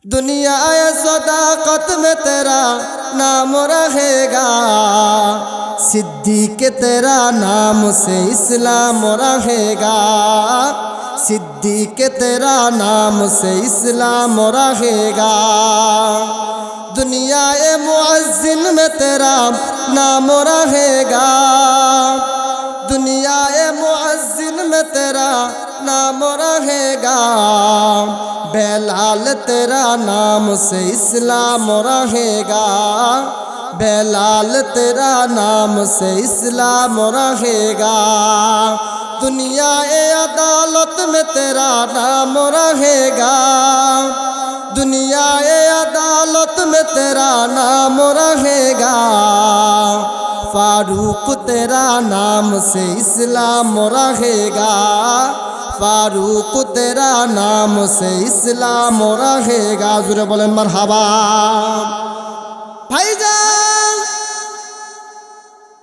दुनिया सदाकत में तेरा नाम रहेगा, सिद्दीक तेरा नाम से इस्लाम रहेगा, सिद्दीक तेरा नाम से इस्लाम रहेगा। दुनिया मुअज्जिन में तेरा नाम रहेगा, दुनिया मुअज्जिन में तेरा नाम रहेगा, बेलाल तेरा नाम से इस्लाम रहेगा, बेलाल तेरा नाम से इस्लाम रहेगा। दुनिया अदालत में तेरा नाम रहेगा, दुनिया अदालत में तेरा नाम रहेगा, फारूक तेरा नाम से इस्लाम रहेगा, फारूक तेरा नाम से इस्लाम रहेगा। जुरे बोलें मरहबा। भाईजान,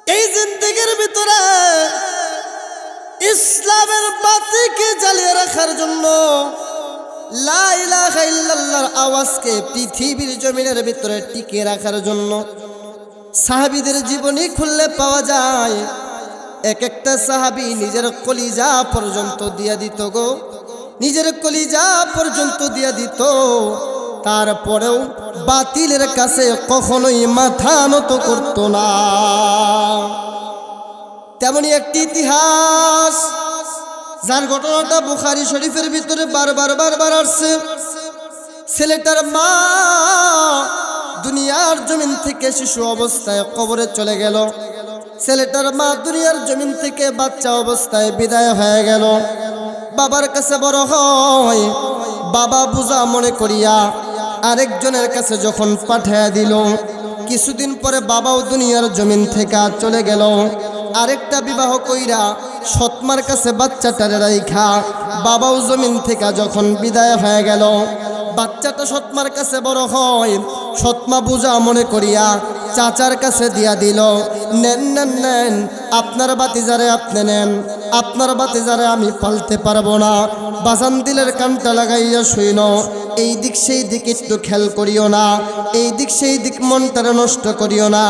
এই জিন্দেগির ভিতরে ইসলামের বাতিকে জ্বালিয়ে রাখার জন্য লা ইলাহা ইল্লাল্লাহর আওয়াজকে পৃথিবীর জমিনের ভিতরে টিকে রাখার জন্য সাহাবীদের জীবনী খুললে পাওয়া যায় এক একটা সাহাবী নিজের কলিজা পর্যন্ত দিয়া দিত গো, নিজের কলিজা পর্যন্ত দিয়া দিত। তারপরেও বাতিলের কাছে কখনোই মাথা নত করত না। তেমনি একটি ইতিহাস যার ঘটনাটা বুখারী শরীফের ভিতরে বারবার আসছে। ছেলেটার মা দুনিয়ার জমিন থেকে শিশু অবস্থায় কবরে চলে গেল। ছেলেটার মা দুনিয়ার জমিন থেকে বাচ্চা অবস্থায় বিদায় হয়ে গেল। বাবার কাছে বড় হয়, বাবা বুঝা মনে করিয়া আরেকজনের কাছে যখন পাঠিয়ে দিল, কিছুদিন পরে বাবাও দুনিয়ার জমিন থেকে চলে গেল। আরেকটা বিবাহ কইরা সৎমার কাছে বাচ্চাটারে রাইখা বাবাও জমিন থেকে যখন বিদায় হয়ে গেল, বাচ্চাটা সৎমার কাছে বড় হয়। সৎমা বুঝা মনে করিয়া চাচার কাছে দিয়া দিল, নেন নেন নেন, আপনার বাতিজারে আপনি নেন, আপনার বাতিজারে আমি পালতে পারবো না। বাজান দিলের কানটা লাগাইয়া শুইন, এই দিক সেই দিক একটু খেয়াল করিও না, এই দিক সেই দিক মনটারে নষ্ট করিও না,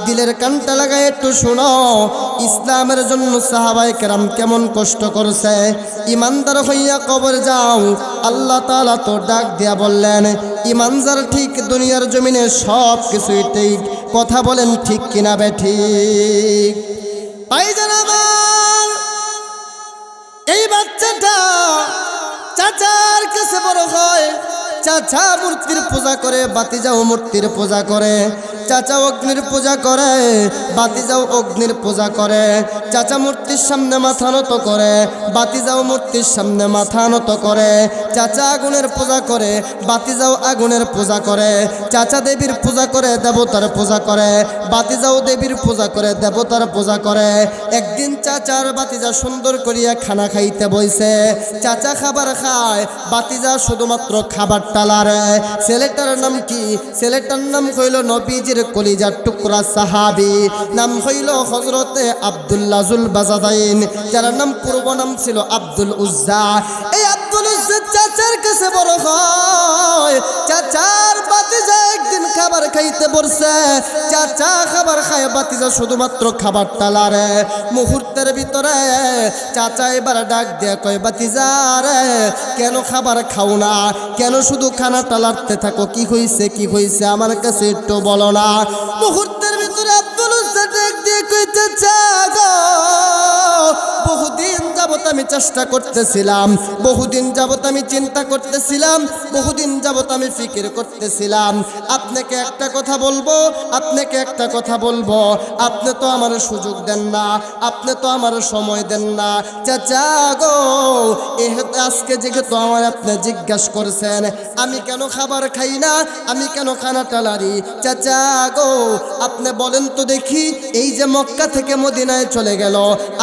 দিলের কানটা লাগাই একটু শুনো। ইসলামের জন্য সাহাবায়ে কেরাম কেমন কষ্ট করছে। ইমানদার হইয়া কবর যাও, আল্লাহ তাআলা তো ডাক দিয়া বললেন, ইমানদার ঠিক দুনিয়ার জমিনে সব কিছুই ঠিক। কথা বলেন ঠিক কিনা বেঠিক? ভাইজান আমার, এই বাচ্চাটা চাচার কাছে বড় হয়। চাচা মূর্তির পূজা করে, বাতিজাও মূর্তির পূজা করে। চাচা অগ্নির পূজা করে, বাতিজাও অগ্নির পূজা করে। চাচা মূর্তির সামনে মাথা নত করে, বাতিজাও মূর্তির সামনে মাথা নত করে। চাচা আগুনের পূজা করে, বাতিজাও আগুনের পূজা করে। চাচা দেবীর পূজা করে, দেবতার পূজা করে। বাতিজাও দেবীর পূজা করে, দেবতার পূজা করে। একদিন চাচার বাতিজা সুন্দর করিয়া খানা খাইতে বইছে। চাচা খাবার খায়, বাতিজা শুধুমাত্র খাবার টালারে। ছেলেটার নাম কি? ছেলেটার নাম হইল নবীজির কলিজার টুকরা সাহাবী, নাম হইল হযরতে আব্দুল্লাহ জুল বাজাদাইন, যার নাম পূর্ব নাম ছিল আব্দুল উজ্জা। এই আব্দুল উজ্জা চাচার কাছে বড় হয়। চাচার বাতিজা একদিন খাবার খাইতে বসছে। চাচা খাবার খায়, বাতিজা শুধুমাত্র খাবার টালারে। মুহূর্তের ভিতরে চাচা এবার ডাক দিয়া কয়, বাতিজা রে, কেন খাবার খাও না? কেন শুধু খানা টালাতে থাকো? কি হইছে, কি হইছে, আমার কাছে একটু বলো না। মুহূর্তের ভিতরে আব্দুল উজ্জা ডাক দিয়ে কই, চাচা গো, বহুদিন যাবত আমি চেষ্টা করতেছিলাম, বহুদিন যাবত আমি চিন্তা করতেছিলাম, বহুদিন যাবত আমি ফিকির করতেছিলাম। আপনাকে একটা কথা বলবো, আপনাকে একটা কথা বলবো। আপনি তো আমার সুযোগ দেন না, আপনি তো আমার সময় দেন না। চাচা গো, আজকে যেহেতু আমার আপনি জিজ্ঞাসা করছেন আমি কেন খাবার খাই না, আমি কেন খানা টালারি, চাচা গো আপনি বলেন তো দেখি, এই যে মক্কা থেকে মদিনায় চলে গেল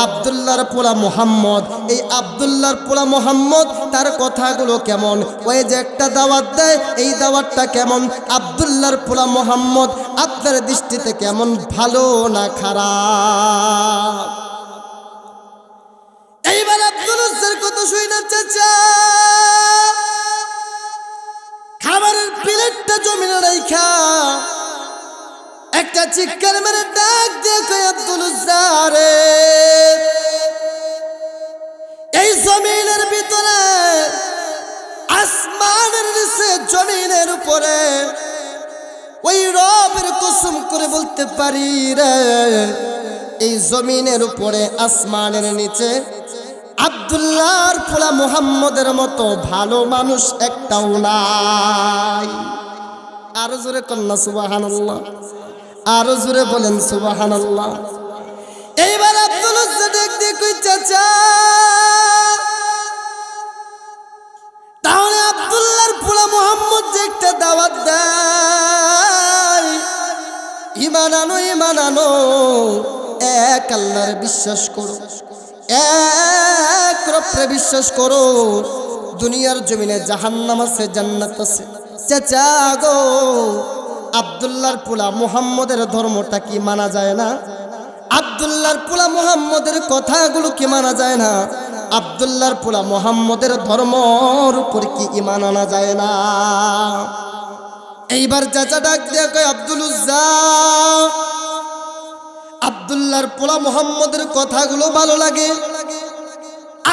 আব্দুল্লাহর পোলা মুহাম্মদ, এই আব্দুল্লাহর পোলা মুহাম্মদ, তার কথাগুলো কেমন? ওই যে একটা দাওয়াত দেয়, এই দাওয়াতটা কেমন? আব্দুল্লাহর পোলা মুহাম্মদ আপনার দৃষ্টিতে কেমন, ভালো না খারাপ? এইবার আব্দুল উজ্জার কথা শুই না চাচা, খাবারের একটা জমিনে রাইখা একটা চিৎকার মেরে ডাক দিয়ে কই আব্দুল উজ্জা রে, এই জমিনের ভিতরে আসমানের নিচে জমিনের উপরে ওই রবের কসম করে বলতে পারি রে, এই জমিনের উপরে আসমানের নিচে আব্দুল্লাহর পোলা মুহাম্মদের মতো ভালো মানুষ একটাও নাই। আরো জোরে কন্যা সুবহানাল্লাহ, আরো জোরে বলেন সুবহানাল্লাহ। এইবার আব্দুল উজ্জা ডাক দিয়ে কই চাচা, তাহলে আব্দুল্লাহর পোলা মুহাম্মদ যে একটা দাওয়াত দেয়, ঈমান আনো, ঈমান আনো, এক আল্লাহর বিশ্বাস করো, এক রব্বে বিশ্বাস করো, দুনিয়ার জমিনে জাহান্নাম আছে, জান্নাত আছে। চাচা গো, আব্দুল্লাহর পোলা মুহাম্মদের ধর্মটা কি মানা যায় না? আব্দুল্লাহর পোলা মুহাম্মদের কথাগুলো কি মানা যায় না? আব্দুল্লাহর পোলা মুহাম্মদের ধর্মর উপর কি ঈমান আনা যায় না? এইবার চাচা ডাক দিয়ে কয় আব্দুল উজ্জা, আব্দুল্লাহর পোলা মুহাম্মদের কথাগুলো ভালো লাগে,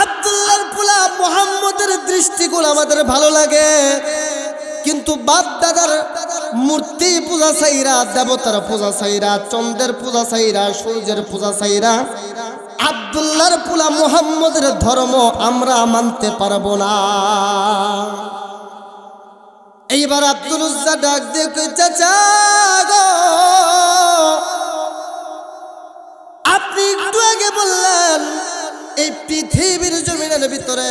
আব্দুল্লাহর পোলা মুহাম্মদের দৃষ্টিগুলো আমাদের ভালো লাগে, কিন্তু বাপ দাদার মূর্তি পূজা চাইরা, দেবতার পূজা চাইরা, চন্দ্রের পূজা চাইরা, সূর্যের পূজা চাইরা আব্দুল্লাহর পোলা মুহাম্মদের ধর্ম আমরা মানতে পারবো না। এইবার আব্দুল উজ্জা ডাক দিয়ে কই চাচা গো, আপনি একটু আগে বললেন এই পৃথিবীর জমিনের ভিতরে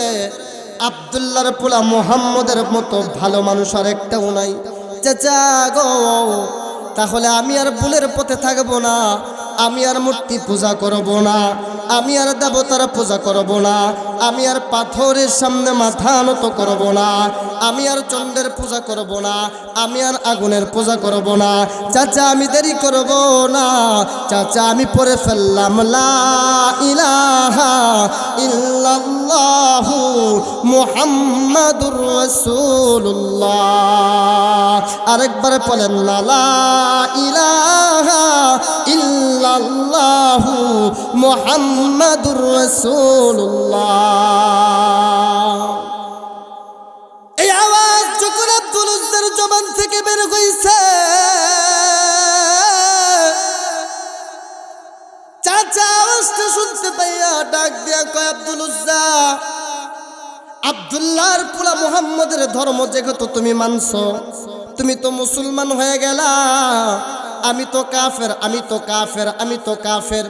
আব্দুল্লাহর পোলা মুহাম্মদের মতো ভালো মানুষ আর একটাও নাই। চাচা গো, তাহলে আমি আর ভুলের পথে থাকবো না, আমি আর মূর্তি পূজা করব না, আমি আর দেবতার পূজা করব না, আমি আর পাথরের সামনে মাথা নত করব না, আমি আর চন্দ্রের পূজা করব না, আমি আর আগুনের পূজা করব না। চাচা আমি দেরি করব না, চাচা আমি পড়ে ফেললাম লা ইলাহা ইল্লাল্লাহু মুহাম্মাদুর রাসূলুল্লাহ। আরেকবার বলেন না, লা ইলাহা ইল্লাল্লাহু মুহাম্মাদুর রাসূলুল্লাহ। এই আওয়াজ যখন আব্দুল উজ্জার জবান থেকে বের হইছে, চাচা আওয়াজটা শুনতে পাইয়া ডাক দিয়া কয় আব্দুল উজ্জা, আব্দুল্লাহর পোলা মুহাম্মদের ধর্ম যেহেতু তুমি মানছো, তুমি তো মুসলমান হয়ে গেলা, আমি তো কাফের, আমি তো কাফের, আমি তো কাফের,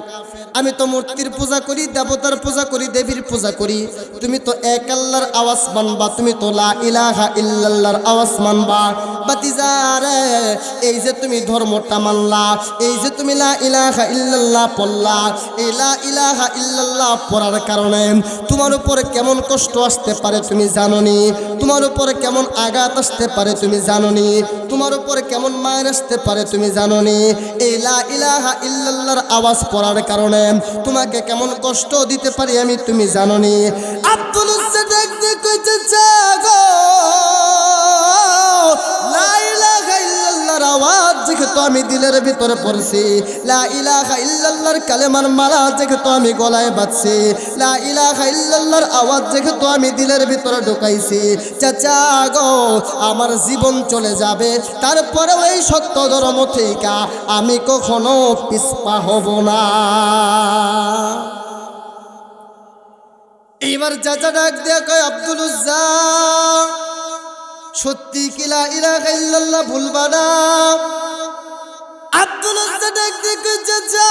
আমি তো মূর্তির পূজা করি, দেবতার পূজা করি, দেবীর পূজা করি, তুমি তো এক আল্লাহর আওয়াজ মানবা, তুমি তো লা ইলাহা ইল্লাল্লাহর আওয়াজ মানবা। বাতিজারে, এই যে তুমি ধর্মটা মানলা, এই যে তুমি লা ইলাহা ইল্লাল্লাহ পড়লা, এই লা ইলাহা ইল্লাল্লাহ পড়ার কারণে তোমার উপরে কেমন কষ্ট আসতে পারে তুমি জানোনি, তোমার উপরে কেমন আঘাত আসতে পারে তুমি জানোনি, তোমার উপরে কেমন মায়ের আসতে পারে তুমি জানোনি। এই লা ইলাহা ইল্লাল্লাহর আওয়াজ পড়ার কারণে তোমাকে কেমন কষ্ট দিতে পারি আমি তুমি জানোনি। আব্দুল উজ্জা ডাক দিয়ে কইতে চাগো, লা ইলাহা ইল্লাল্লাহর আওয়াজ যেহেতু আমি দিলের ভিতরে পড়ছি, লা ইলাহা ইল্লাল্লাহর কালেমার মালা যেহেতু আমি গলায় বাঁধছি, লা ইলাহা ইল্লাল্লাহর আওয়াজ যেহেতু আমি দিলের ভিতরে ঢুকাইছি, চাচা গো আমার জীবন চলে যাবে, তারপরে ওই সত্য ধর্ম থেকে আমি কখনো পিছপা হব না। এইবার চাচা ডাক দিয়া কয় আব্দুল উজ্জা, সত্যি কি লা ইলাহা ইল্লাল্লাহ ভুলবা না? আব্দুল উজ্জা ডাক দিয়ে কয় চাচা,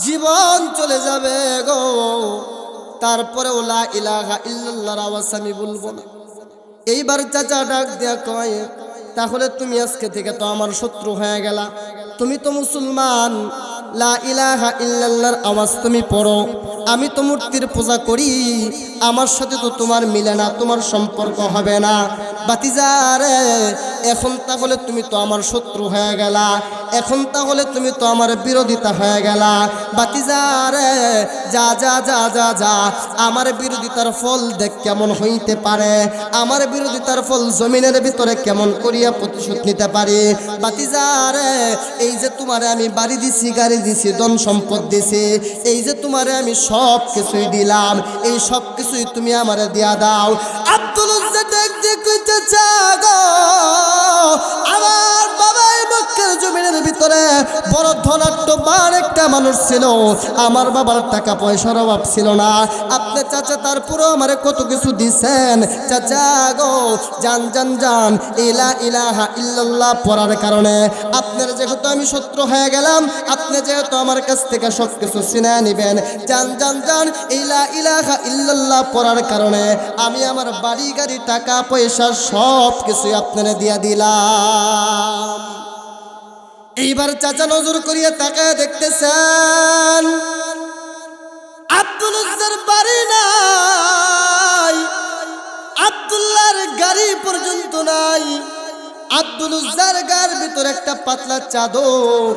জীবন চলে যাবে গো, তারপরেও লা ইলাহা ইল্লাল্লাহর আওয়াজ আমি বলবো না। এইবার চাচা ডাক দিয়া কয়, তাহলে তুমি আজকে থেকে তো আমার শত্রু হয়ে গেলা, তুমি তো মুসলমান, লা ইলাহা ইল্লাল্লাহর আওয়াজ তুমি পড়ো, আমি তো মূর্তির পূজা করি, আমার সাথে তো তোমার মিলে না, তোমার সম্পর্ক হবে না। বাতিজারে, এখন তাহলে তুমি তো আমার শত্রু হয়ে গেলা, এখন তাহলে তুমি তো আমার বিরোধিতা হয়ে গেলা। ভাতিজা রে, যা যা যা যা যা, আমার বিরোধিতার ফল দেখ কেমন হইতে পারে, আমার বিরোধিতার ফল জমিনের ভিতরে কেমন করিয়া প্রতিশোধ নিতে পারি। ভাতিজা রে, এই যে তোমারে আমি বাড়ি দিছি, গাড়ি দিছি, ধন সম্পদ দিছি, এই যে তোমারে আমি সব কিছুই দিলাম, এই সব কিছুই তুমি আমারে দিয়া দাও। আব্দুল উজ্জা দেখ দেখ কইতে চাগো, আমার বাবাই মক্কার জমিনের ভিতরে বড় ধনাঢ্যবান একটা মানুষ ছিল, আমার বাবার টাকা পয়সার অভাব ছিল না। আপনি চাচা তারপরও আমারে কত কিছু দিছেন। চাচা গো, জান জান জান, ইলা ইলাহা ইল্লাল্লাহ পড়ার কারণে আপনার যেহেতু আমি শত্রু হয়ে গেলাম, আপনি যেহেতু আমার কাছ থেকে সব কিছু ছিনে নিবেন, জান জান জান, ইলা ইলাহা ইল্লাল্লাহ পড়ার কারণে আমি আমার বাড়ি গাড়ি টাকা পয়সা সব কিছুই আপনারে দিয়া দিলাম। এইবার চাচা নজর করিয়া তাকায় দেখতেছেন আব্দুল উজ্জার বাড়ি নাই, আব্দুল্লাহর গাড়ি পর্যন্ত নাই। আব্দুল উজ্জার গার ভিতরে একটা পাতলা চাদর,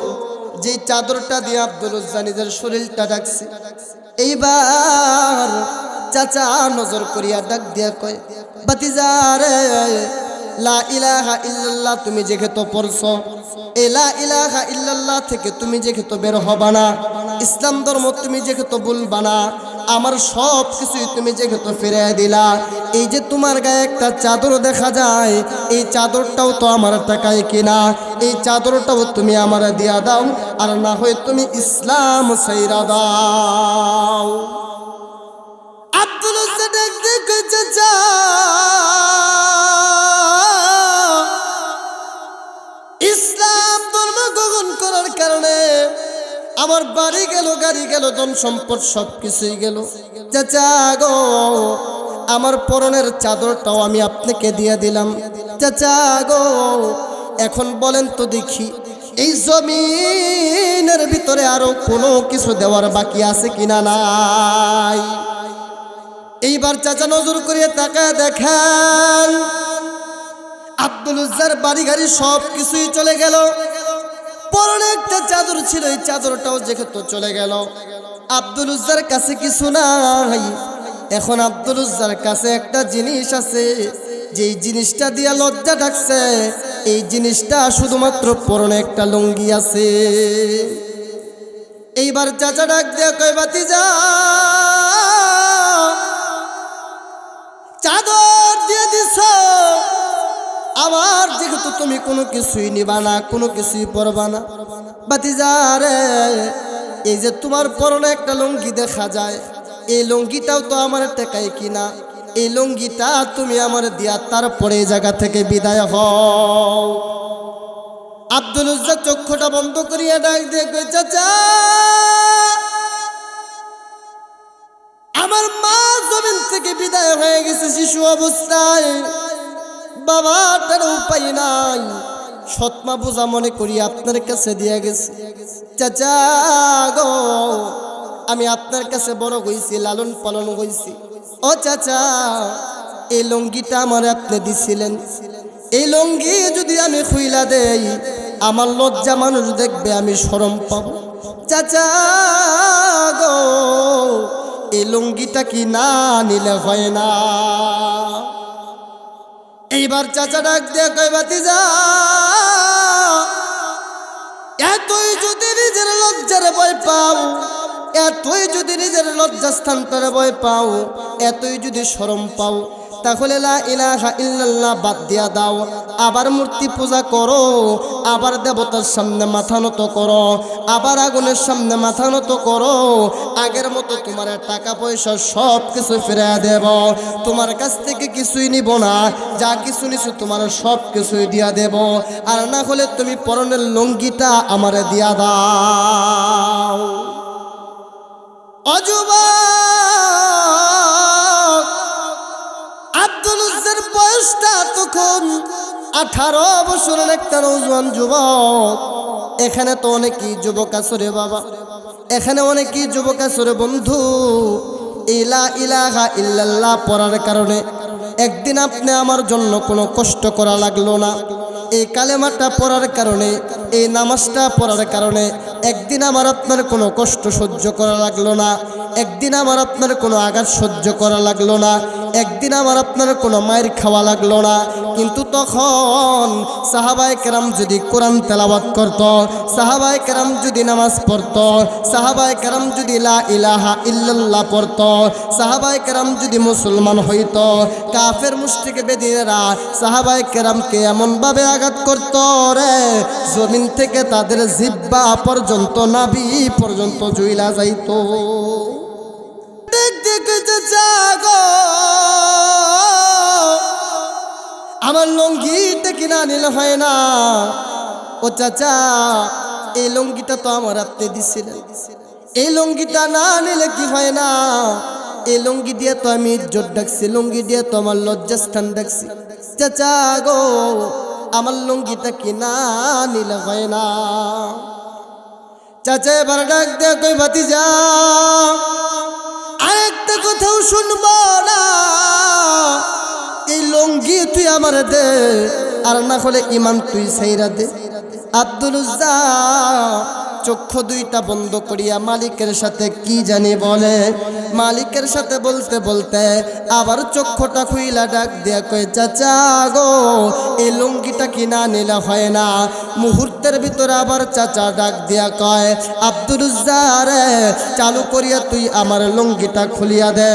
যে চাদরটা দিয়ে আব্দুল উজ্জা নিজের শরীরটা ঢাকছে। এইবার চাচা নজর করিয়া ডাক দিয়া কয়, ভাতিজা রে, লা ইলাহা ইল্লাল্লাহ তুমি যেহেতু পড়ছো, এই লা ইলাহা ইল্লাল্লাহ থেকে তুমি যেহেতু বের হবা না, ইসলাম ধর্ম তুমি যেহেতু বলবা না, আমার সব কিছুই তুমি যেহেতু ফিরিয়ে দিলা, এই যে তোমার গায়ে একটা চাদর দেখা যায়, এই চাদরটাও তো আমার টাকায় কিনা, এই চাদরটাও তুমি আমার দিয়া দাও, আর না হয় তুমি ইসলাম ছাইরা দাও। আব্দুল উজ্জা দেখ দেখ চাচা, ইসলাম ধর্ম গ্রহণ করার কারণে আমার বাড়ি গেল, গাড়ি গেল, ধন সম্পদ সব কিছুই গেল। চাচা গো, আমার পরনের চাদরটাও আমি আপনাকে দিয়ে দিলাম। চাচা গো, এখন বলেন তো দেখি, এই জমিনের ভিতরে আরো কোনো কিছু দেওয়ার বাকি আছে কিনা নাই? এইবার চাচা নজর করিয়া তাকায় দেখেন আব্দুল উজ্জার বাড়ি গাড়ি সব কিছুই চলে গেল, পরনে একটা চাদর ছিল, এই চাদরটাও যেহেতু চলে গেল, আব্দুল উজ্জার কাছে কিছু নাই। এখন আব্দুল উজ্জার কাছে একটা জিনিস আছে, যেই জিনিসটা দিয়া লজ্জা ডাকছে, এই জিনিসটা শুধুমাত্র পরনে একটা লুঙ্গি আছে। এইবার চাচা ডাক দিয়া কয়, ভাতিজা, চাদর দিয়ে দিছ, আমার যেহেতু তুমি কোনো কিছুই নিবা না, কোনো কিছুই পরবা না, ভাতিজা রে, এই যে তোমার পরনে একটা লুঙ্গি দেখা যায়, এই লুঙ্গিটাও তো আমার টাকায় কিনা, এই লুঙ্গিটা তুমি আমার দিয়া তারপরে এই জায়গা থেকে বিদায় হও। আব্দুল উজ্জা চক্ষুটা বন্ধ করিয়া ডাক দিয়ে কই, চাচা, আমার মা জমিন থেকে বিদায় হয়ে গেছে শিশু অবস্থায়, বাবাটার উপায় নাই, সৎমা বোঝা মনে করি আপনার কাছে দিয়ে গেছে। চাচা গো, আমি আপনার কাছে বড় হইছি, লালন পালন হইছি, ও চাচা, এই লুঙ্গিটা আমার আপনি দিছিলেন, এই লুঙ্গি যদি আমি খুইলা দেই, আমার লজ্জা মানুষ দেখবে, আমি শরম পাব। চাচা গো, এই লুঙ্গিটা কি না নিলে হয় না? এইবার চাচা ডাক দিয়ে কয়, ভাতিজা, এতই যদি নিজের লজ্জার ভয় পাও, এতই যদি নিজের লজ্জাস্থানটারে ভয় পাও, এতই যদি শরম পাও, তাহলে লা ইলাহা ইল্লাল্লাহ বাদ দিয়া দাও, আবার মূর্তি পূজা করো, আবার দেবতার সামনে মাথা নত করো, আবার আগুনের সামনে মাথা নত করো, আগের মতো তোমার টাকা পয়সা সব কিছু ফিরে দেব, তোমার কাছ থেকে কিছুই নিব না, যা কিছু নিছো তোমার সব কিছুই দিয়া দেব, আর না হলে তুমি পরনের লুঙ্গিটা আমারে দিয়া দাও। অযুবক আব্দুল উজ্জার বয়সটা তখন 18 বছরের একটা নওজোয়ান যুবক। এখানে তো অনেকই যুবক আছে রে বাবা, এখানে অনেকই যুবক আছে রে বন্ধু। লা ইলাহা ইল্লাল্লাহ পড়ার কারণে একদিন আপনি আমার জন্য কোনো কষ্ট করা লাগলো না, এই কালেমাটা পড়ার কারণে, এই নামাজটা পড়ার কারণে একদিন আমার আপনার কোনো কষ্ট সহ্য করা লাগলো না, একদিন আমার আপনার কোনো আঘাত সহ্য করা লাগলো না, একদিন আমার আপনার কোনো মায়ের খাওয়া লাগলো না। কিন্তু তখন সাহাবায়ে কেরাম যদি কোরআন তেলাওয়াত করত, সাহাবায়ে কেরাম যদি নামাজ পড়ত, সাহাবায়ে কেরাম যদি লা ইলাহা ইল্লাল্লাহ পড়ত, সাহাবায়ে কেরাম যদি মুসলমান হইত, কাফের মুশরিক বেদিনেরা সাহাবায়ে কেরামকে এমনভাবে আঘাত করত রে, জমিন থেকে তাদের জিহ্বা পর্যন্ত, নাভি পর্যন্ত জুইলা যাইত। দেখ দেখ জাগো, আমার লুঙ্গিটা কিনা নিলে হয় না। ও চাচা, এই লুঙ্গিটা তো আমার আপনি দিছিলেন, এই লুঙ্গিটা না নিলে কি হয় না? এই লুঙ্গি দিয়ে তো আমি ইজ্জত ডাকছি, লুঙ্গি দিয়ে তো আমার লজ্জাস্থান ডাকছি। চাচা গো, আমার লুঙ্গিটা কি না নিলে হয় না? চাচা এবার ডাক দে, কই ভাতিজা, আরেকটা কথাও শুনবো না, এই লুঙ্গি তুই আমার দে, আর না হলে ইমান তুই ছাইরা দে। আব্দুল উজ্জা চক্ষু দুইটা বন্ধ করিয়া মালিকের সাথে কি জানি বলে, মালিকের সাথে বলতে বলতে আবার চক্ষুটা খুইলা ডাক দিয়া কয়, চাচা গো, এই লুঙ্গিটা কি না নিলে হয় না? মুহূর্তের ভিতরে আবার চাচা ডাক দিয়া কয়, আব্দুল উজ্জা রে, চালু করিয়া তুই আমার লুঙ্গিটা খুলিয়া দে।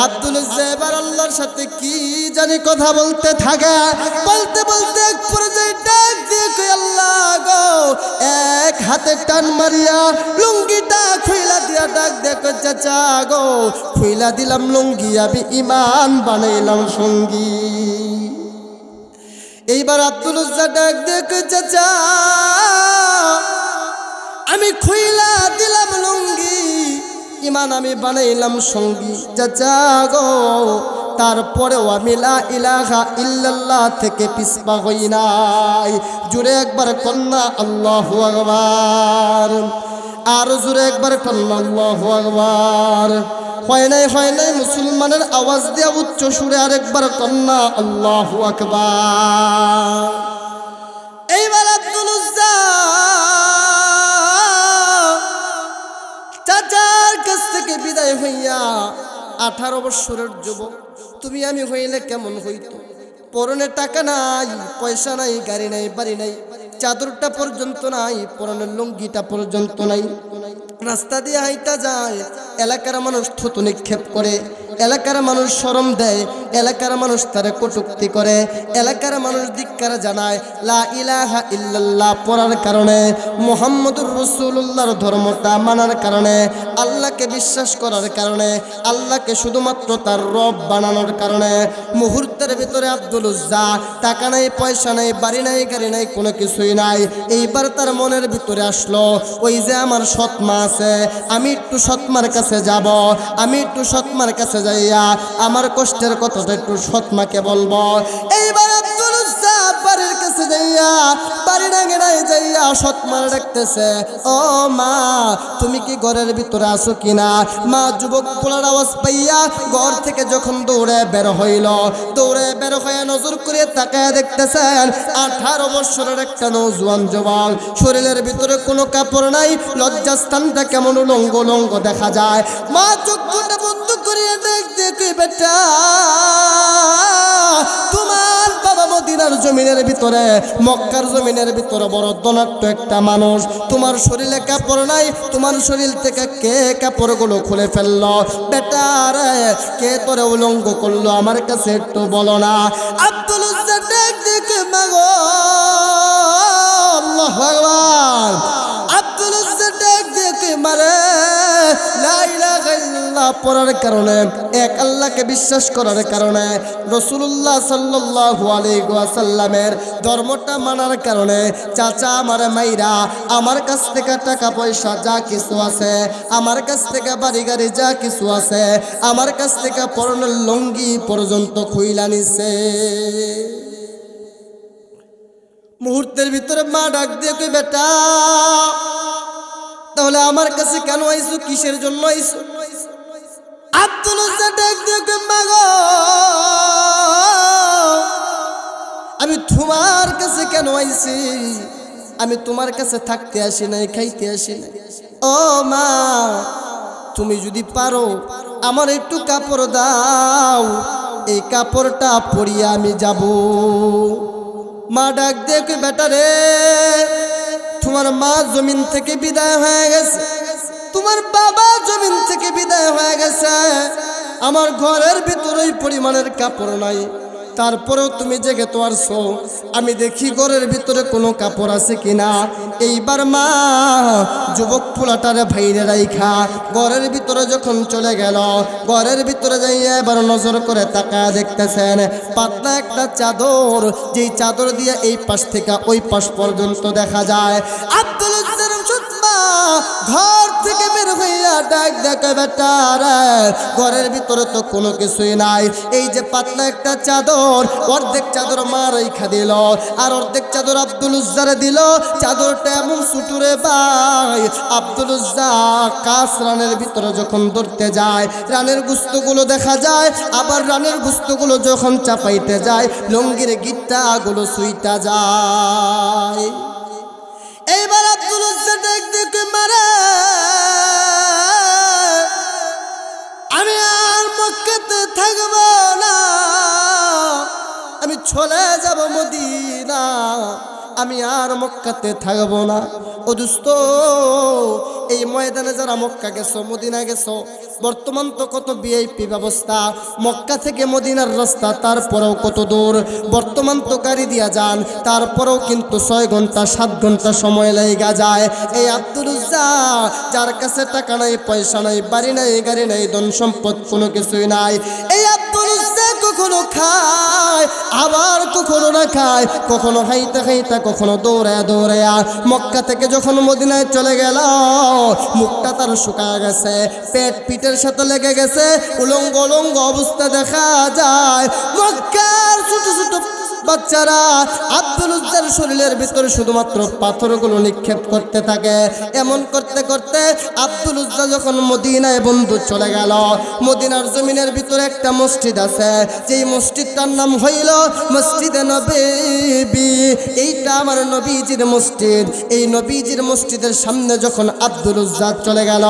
আব্দুল উজ্জা এবার আল্লাহর সাথে কি জানি কথা বলতে থাকে, বলতে বলতে এক পর্যায়ে ডাক দিয়ে কয়, আল্লাহ গো, এক হাতে টান মারিয়া লুঙ্গিটা খুইলা দিয়া ডাক দিয়ে কয়, চাচা গো, খুইলা দিলাম লুঙ্গি, আমি ইমান বানাইলাম সঙ্গী। এইবার আব্দুল উজ্জা ডাক দিয়ে কয়, চাচা আমি খুইলা দিলাম লুঙ্গি, ইমান আমি বানাইলাম সঙ্গী। চাচা গো, তারপরেও আমি লা ইলাহা ইল্লাল্লাহ থেকে পিছপা হই নাই। জুড়ে একবার কন্যা আল্লাহু আকবার, আর জুড়ে একবার কন্যা আল্লাহু আকবার। হয় নাই মুসলমানের আওয়াজ দিয়া উচ্চ সুরে আরেকবার কন্যা আল্লাহু আকবার। এইবার আব্দুল উজ্জা চাচার কাছ থেকে বিদায় হইয়া, 18 বছরের যুবক তুমি আমি হইলে কেমন হইতো? পরনে টাকা নাই, পয়সা নাই, গাড়ি নাই, বাড়ি নাই, চাদরটা পর্যন্ত নাই, পরনের লুঙ্গিটা পর্যন্ত নাই। রাস্তা দিয়ে হাইটা যায়, এলাকার মানুষ থুতু নিক্ষেপ করে, এলাকার মানুষ শরম দেয়, এলাকার মানুষ তারে কটূক্তি করে, এলাকার মানুষ ধিক্কার জানায়। লা ইলাহা ইল্লাল্লাহ পড়ার কারণে, মুহাম্মদুর রাসূলুল্লাহর ধর্মটা মানার কারণে, আল্লাহকে বিশ্বাস করার কারণে, আল্লাহকে শুধুমাত্র তার রব বানানোর কারণে মুহূর্তের ভিতরে আব্দুল উজ্জা টাকা নাই, পয়সা নাই, বাড়ি নাই, গাড়ি নাই, কোনো কিছুই নাই। এইবার তার মনের ভিতরে আসলো, ওই যে আমার সৎমা আছে, আমি একটু সৎমার কাছে যাব, আমি একটু সৎমার কাছে যাইয়া আমার কষ্টের কথাটা একটু সৎমাকে বলবো। এইবার আব্দুল উজ্জা বাড়ির কাছে যাইয়া, বাড়ির আঙিনায় যাইয়া সৎমার ডাকতেছে, ও মা, তুমি কি ঘরের ভিতরে আসো কিনা? মা যুবক পোলার আওয়াজ পাইয়া ঘর থেকে যখন দৌড়ে বের হইল, দৌড়ে বের হয়ে নজর করে তাকায় দেখতেছেন 18 বছরের একটা নওজোয়ান যুবক, শরীরের ভিতরে কোনো কাপড় নাই, লজ্জাস্থানটা কেমন লঙ্গ লঙ্গ দেখা যায়। মা চোখটা বন্ধ করিয়া দেখে, বেটা, তোমার বাবা মদিনার জমিনের ভিতরে, মক্কার জমিনের ভিতরে বড় ধনাঢ্য একটা মানুষ, তোমার শরীরে কাপড় নাই, তোমার শরীর থেকে কে কাপড়গুলো খুলে ফেললো? বেটা রে, কে তোরে উলঙ্গ করলো আমার কাছে একটু বলো না। আব্দুল উজ্জা ডাক দেখে, মাগো আল্লাহু আকবার। আব্দুল উজ্জা ডাক দেখে, মারে লা ইলাহা ইল্লাল্লাহ পড়ার কারণে, এক আল্লাহকে বিশ্বাস করার কারণে, রাসূলুল্লাহ সাল্লাল্লাহু আলাইহি ওয়াসাল্লামের ধর্মটা মানার কারণে চাচা আমার মাইরা আমার কাছ থেকে টাকা পয়সা যা কিছু আছে, আমার কাছ থেকে বাড়ি গাড়ি যা কিছু আছে, আমার কাছ থেকে পরনের লুঙ্গি পর্যন্ত খুইলা নিছে। মুহূর্তের ভিতরে মা ডাক দিয়ে কই, বেটা, তাহলে আমার কাছে কেন আইছো? কিসের জন্য আইছো? আব্দুল উজ্জা ডাক দিয়ে কই, মা গো, আমি তোমার কাছে কেন কেন আইছি? আমি তোমার কাছে থাকতে আসি নাই, খাইতে আসি নাই। ও মা, তুমি যদি পারো আমার একটু কাপড় দাও, এই কাপড়টা পরিয়ে আমি যাব। মা ডাক দেখে, বেটা রে, তোমার মা জমিন থেকে বিদায় হয়ে গেছে, তোমার বাবা জমিন থেকে বিদায় হয়ে গেছে, আমার ঘরের ভিতরে ওই পরিমাণের কাপড় নাই, তারপরেও তুমি জেগে তো আসছো, আমি দেখি ঘরের ভিতরে কোনো কাপড় আছে কিনা। এইবার মা যুবক পোলাটারে ভাইরে রাইখা ঘরের ভিতরে যখন চলে গেল, ঘরের ভিতরে যাইয়া এবার নজর করে তাকায় দেখতেছেন পাতলা একটা চাদর, যেই চাদর দিয়ে এই পাশ থেকে ওই পাশ পর্যন্ত দেখা যায়। আব্দুল ঘর থেকে বের হইয়া ডাক দেখে, বেটা রে, ঘরের ভিতরে তো কোনো কিছুই নাই, এই যে পাতলা একটা চাদর, অর্ধেক চাদর মা রেখা দিল আর অর্ধেক চাদর আব্দুল উজ্জারে দিল। চাদরটা এমন সুটুরে ভাই, আব্দুল উজ্জা কাছ রানের ভিতরে যখন ধরতে যায়, রানের গুস্তগুলো দেখা যায়, আবার রানের গুস্তগুলো যখন চাপাইতে যায়, লঙ্গির গিট্টা গুলো সুইটা যায়। এইবার আব্দুল উজ্জা দেখ দেখে, মারে, আমি আর মক্কাতে থাকব না, আমি চলে যাব মদিনা, আমি আর মক্কাতে থাকব না। ও দোস্ত, এই ময়দানে যারা মক্কা গেছো, মদিনা গেছো, বর্তমান তো কত ভিআইপি ব্যবস্থা, মক্কা থেকে মদিনার রাস্তা, তারপরেও কত দূর, বর্তমান তো গাড়ি দিয়া যান, তারপরেও কিন্তু 6 ঘন্টা 7 ঘন্টা সময় লাগা যায়। এই আব্দুল উজ্জা, যার কাছে টাকা নাই, পয়সা নাই, বাড়ি নাই, গাড়ি নাই, ধন সম্পদ কোনো কিছুই নাই, এই আব্দুল উজ্জা কখনো খায় আবার কখনো না খায়, কখনো খাইতে খাইতে, কখনো দৌড়ায় দৌড়ায়া মক্কা থেকে যখন মদিনায় চলে গেল, মুখটা তার শুকায় গেছে, পেট পিঠের সাথে লেগে গেছে, উলঙ্গ উলঙ্গ অবস্থা দেখা যায়। মক্কার ছোট ছোট বাচ্চারা আব্দুল উজ্জার শরীরের ভিতরে শুধুমাত্র পাথরগুলো নিক্ষেপ করতে থাকে। এমন করতে করতে আব্দুল উজ্জা যখন মদিনায় বন্ধু চলে গেল, মদিনার জমিনের ভিতরে একটা মসজিদ আছে, যেই মসজিদটার নাম হইল মসজিদে নববী। এইটা আমার নবীজির মসজিদ। এই নবীজির মসজিদের সামনে যখন আব্দুল উজ্জা চলে গেল,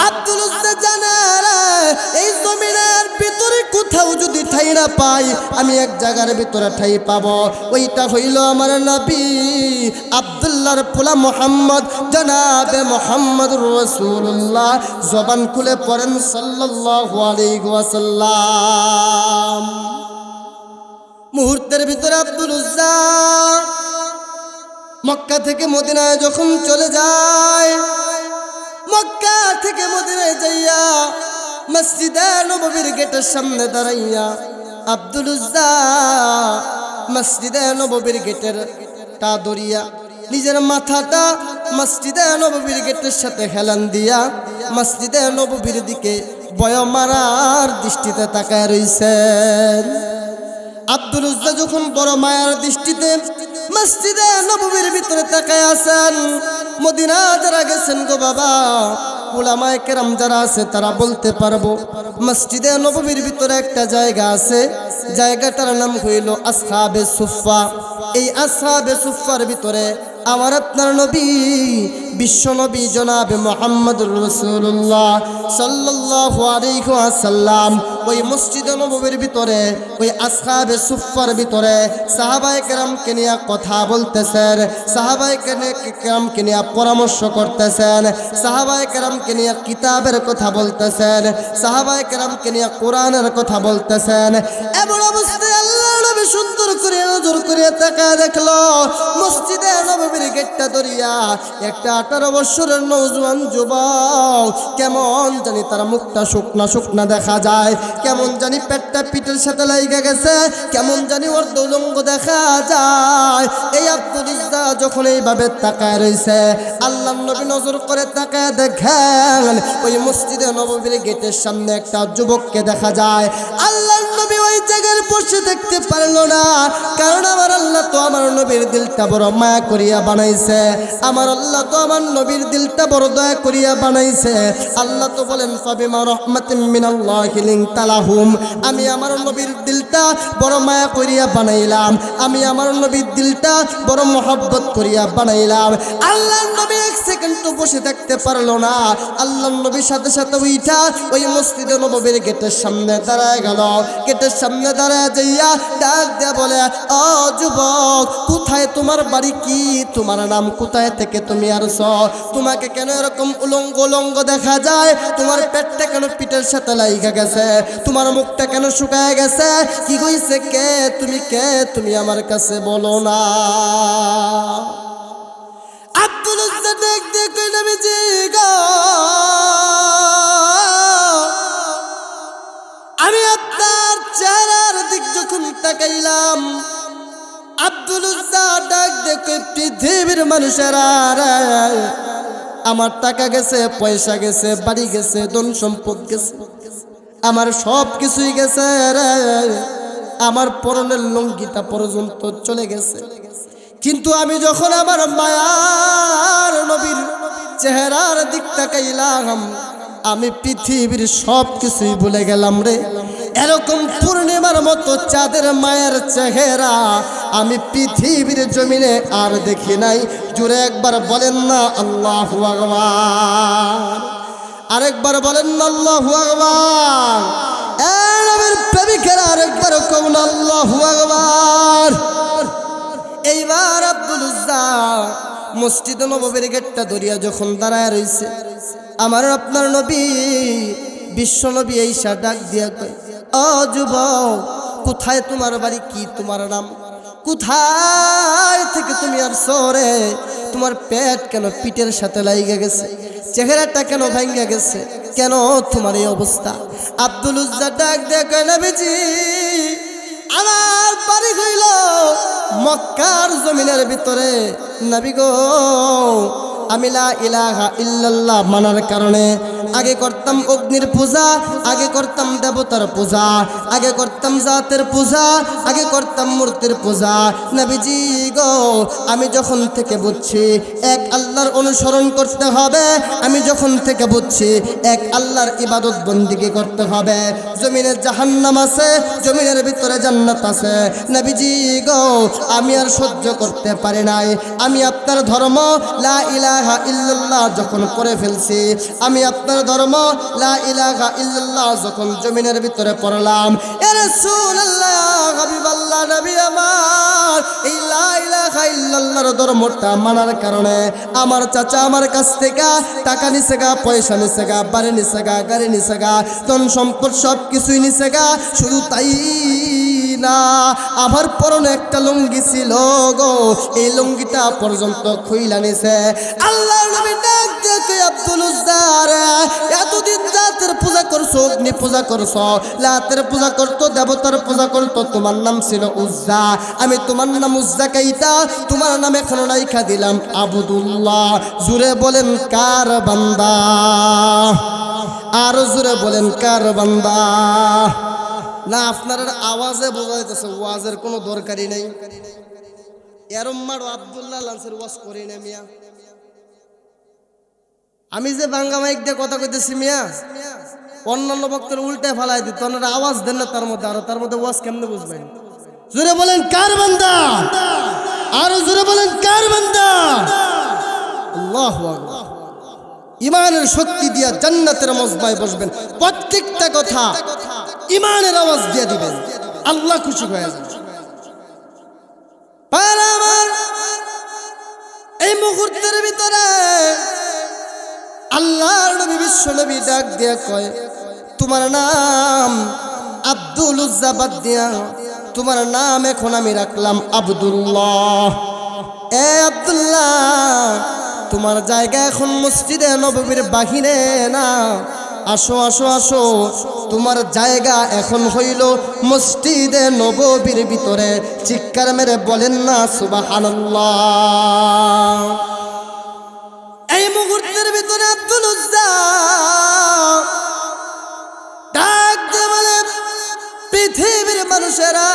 আব্দুল উজ্জা জানে এই জমিনের ভিতরে কোথাও যদি ঠাই না পাই, আমি এক জায়গার ভিতরে ঠাই পাবো, ওইটা হইল আমার নবী আব্দুল্লাহর পোলা মুহাম্মদ, জনাবে মুহাম্মদুর রাসূলুল্লাহ। জবান খুলে পড়েন সাল্লাল্লাহু আলাইহি ওয়াসাল্লাম। মুহূর্তের ভিতরে আব্দুল উজ্জা মক্কা থেকে মদিনায় যখন চলে যায়, মক্কা থেকে মদিনায় যাইয়া মসজিদে নববীর গেটের সামনে দাঁড়াইয়া আব্দুল উজ্জা মসজিদে নববীর গেটের টা দরিয়া নিজের মাথাটা মসজিদে নববীর গেটের সাথে হেলান দিয়া মসজিদে নববীর দিকে বয়মারার দৃষ্টিতে তাকায় রইছেন। আব্দুল উজ্জা যখন বড় মায়ার দৃষ্টিতে মসজিদে নববীর ভিতরে তাকায় আছেন, মদিনা যারা গেছেন গো বাবা, উলামায়ে কেরাম যারা আছে তারা বলতে পারবো, মসজিদে নববীর ভিতরে একটা জায়গা আছে, জায়গাটার নাম হইল আসহাবে সুফা। এই আসহাবে সুফার ভিতরে আমার আপনার নবী বিশ্ব নবী জনাবে মুহাম্মদুর রাসূলুল্লাহ সাল্লাল্লাহু আলাইহি ওয়াসাল্লাম ওই মসজিদে নববীর ভিতরে ওই আসহাবে সুফার ভিতরে সাহাবায়ে কেরামকে নিয়ে কথা বলতেছেন, সাহাবায়ে কেরামকে নিয়ে পরামর্শ করতেছেন, সাহাবায়ে কেরামকে নিয়ে কিতাবের কথা বলতেছেন, সাহাবায়ে কেরামকে নিয়ে কোরআনের কথা বলতেছেন। এমন অবস্থায় আল্লাহর নবী সুন্দর করে নজর করে তাকায় দেখলো মসজিদে নববীর গেটটা ধরিয়া একটা 18 বছরের নওজোয়ান যুবক, কেমন জানি তার মুখটা শুকনা শুকনা দেখা যায়, কেমন জানি পেটটা পিঠের সাথে লাগা গেছে, কেমন জানি ওর দৌলঙ্গ দেখা যায়। এই আব্দুল উজ্জা যখন এইভাবে তাকায় রইছে, আল্লাহর নবী নজর করে তাকায় দেখেন ওই মসজিদে নববীর গেটের সামনে একটা যুবককে দেখা যায়। আল্লাহর নবী ওই জায়গায় বসে দেখতে পারলো না, কারণ আমার আল্লাহ তো আমার নবীর দিলটা বড় মায়া করিয়া বানাইছে, আমার আল্লাহ তো আমার নবীর দিলটা বড় দয়া করিয়া বানাইছে। আল্লাহ তো বলেন ফাবিমা রাহমাতিন মিনাল্লাহি লিনতা লাহুম, আমি আমার নবীর দিলটা বড় মায়া করিয়া বানাইলাম, আমি আমার নবীর দিলটা বড় মহব্বত করিয়া বানাইলাম। আল্লাহ নবী এক সেকেন্ড তো বসে থাকতে পারলো না, আল্লাহ নবীর সাথে সাথে উঠা ওই মসজিদে নববীর গেটের সামনে দাঁড়ায় গেল। গেটের সামনে দাঁড়ায় যাইয়া ডাক দেয়া বলে, ও যুবক, কোথায় তোমার বাড়ি, কি তোমার নাম, কোথায় থেকে তুমি আসছো, তোমাকে কেন এরকম উলঙ্গ উলঙ্গ দেখা যায়, তোমার পেটটা কেন পিঠের সাথে লাইগা গেছে, তোমার মুখটা কেন শুকায় গেছে, কি হইছে, কে তুমি আমার কাছে বলো না। আব্দুল উজ্জা দেখ দেখ নবীজি গো, আমি আপনার চেহারার দিক যখন তাকাইলাম, আব্দুল উজ্জা ডাক দেখে পৃথিবীর মানুষেরা রে, আমার টাকা গেছে, পয়সা গেছে, বাড়ি গেছে, ধন সম্পদ গেছে, আমার সব কিছুই গেছে রে, আমার পরনের লুঙ্গিটা পর্যন্ত চলে গেছে, কিন্তু আমি যখন আমার মায়ার নবীর চেহারার দিক তাকাইলাম, আমি পৃথিবীর সব কিছুই ভুলে গেলাম রে। এরকম পূর্ণিমার মতো চাঁদের মায়ের চেহারা আমি পৃথিবীর জমিনে আর দেখি নাই। জুড়ে একবার বলেন না আল্লাহু আকবার, আরেকবার বলেন না আল্লাহু আকবার। এই নবীর প্রেমিকেরা আরেকবার কওন আল্লাহু আকবার। এইবার আব্দুল উজ্জা মসজিদে নববীর গেটটা ধরিয়া যখন দাঁড়ায় রইছে, আমার আপনার নবী বিশ্ব নবী এইসা ডাক দিয়া কয়, ও যুবক, কোথায় তোমার বাড়ি, কি তোমার নাম, কোথায় থেকে তুমি আসছো রে, তোমার পেট কেন পিঠের সাথে লাইগা গেছে, চেহারাটা কেন ভাঙ্গা গেছে, কেন তোমার এই অবস্থা। আব্দুল উজ্জা ডাক দিয়া কয়, নবীজি, আমার বাড়ি হইল মক্কার জমিনের ভিতরে, নবী গো, আমি লা ইলাহা ইল্লাল্লাহ মানার কারণে আগে করতাম অগ্নির পূজা, আগে করতাম দেবতার পূজা, আগে করতাম জাতের পূজা, আগে করতাম মূর্তির পূজা। নবীজি গো, আমি যখন থেকে বুঝছি এক আল্লাহর অনুসরণ করতে হবে, আমি যখন থেকে বুঝছি এক আল্লাহর ইবাদত বন্দিগি করতে হবে, জমিনে জাহান্নাম আছে, জমিনের ভিতরে জান্নাত আছে, নবীজি গো, আমি আর সহ্য করতে পারি নাই, আমি আপনার ধর্ম লা ইলাহা ইল্লাল্লাহ যখন করে ফেলছি, আমি আপনার ধর্ম লা ইলাহা ইল্লাল্লাহ যখন জমিনের ভিতরে পড়লাম, এ রাসূলুল্লাহ, হাবিবাল্লাহ, নবী আমার, এই লা ইলাহা ইল্লাল্লাহর ধর্মটা মানার কারণে আমার চাচা আমার কাছ থেকে টাকা নিছে গা, পয়সা নিছে গা, বাড়ি নিছে গা, গাড়ি নিছে গা, ধন সম্পদ সব কিছুই নিছে গা, শুধু তাই না, আমার পরনে একটা লুঙ্গি ছিল গো, এই লুঙ্গিটা পর্যন্ত খুইলা নিছে। আল্লাহ নবী ডাক দেখে, আব্দুল উজ্জা, এতদিন জাতের পূজা করছো, অগ্নি পূজা করছো, লাতের পূজা করতো, দেবতার পূজা করতো, তোমার নাম ছিল উজ্জা, আমি তোমার নাম উজ্জা কাইটা তোমার নাম এখন রাইখা দিলাম আবুদুল্লাহ। জুড়ে বলেন কার বান্দা, আর জুড়ে বলেন কার বান্দা। না, আপনার আওয়াজে বোঝা যাইতেছে ওয়াজের কোনো দরকারই নেই। এরম্মার আব্দুল্লাহ লান্সের ওয়াজ করি না মিয়া, আমি যে বাঙ্গা মাইক দিয়ে কথা কইতেছি মিয়া, অন্যান্য বক্তার উল্টে ফালাই দিত, আপনারা আওয়াজ দেন না তার মধ্যে, আর তার মধ্যে ওয়াজ কেমনে বুঝবেন? জোরে বলেন কার বান্দা, আর জোরে বলেন কার বান্দা। আল্লাহু আকবার। ইমানের শক্তি দিয়া জান্নাতের মজমায় বসবেন, প্রত্যেকটা কথা ইমানের আওয়াজ দিয়ে দিবেন, আল্লাহ খুশি হয়ে যাবেন। এই মুহূর্তের ভিতরে আল্লাহর নবী বিশ্ব নবী ডাক দিয়া কয়, তোমার নাম আব্দুল উজ্জা বাদ দিয়া তোমার নাম এখন আমি রাখলাম আব্দুল্লাহ। এ আব্দুল্লাহ, তোমার জায়গা এখন মসজিদে নববীর বাহিরে না, আসো আসো আসো, তোমার জায়গা এখন হইল মসজিদে নববীর ভিতরে। চিৎকার মেরে বলেন না সুবহানাল্লাহ। এই মুহূর্তের ভিতরে আব্দুল উজ্জা ডাক দিয়ে বলে, পৃথিবীর মানুষেরা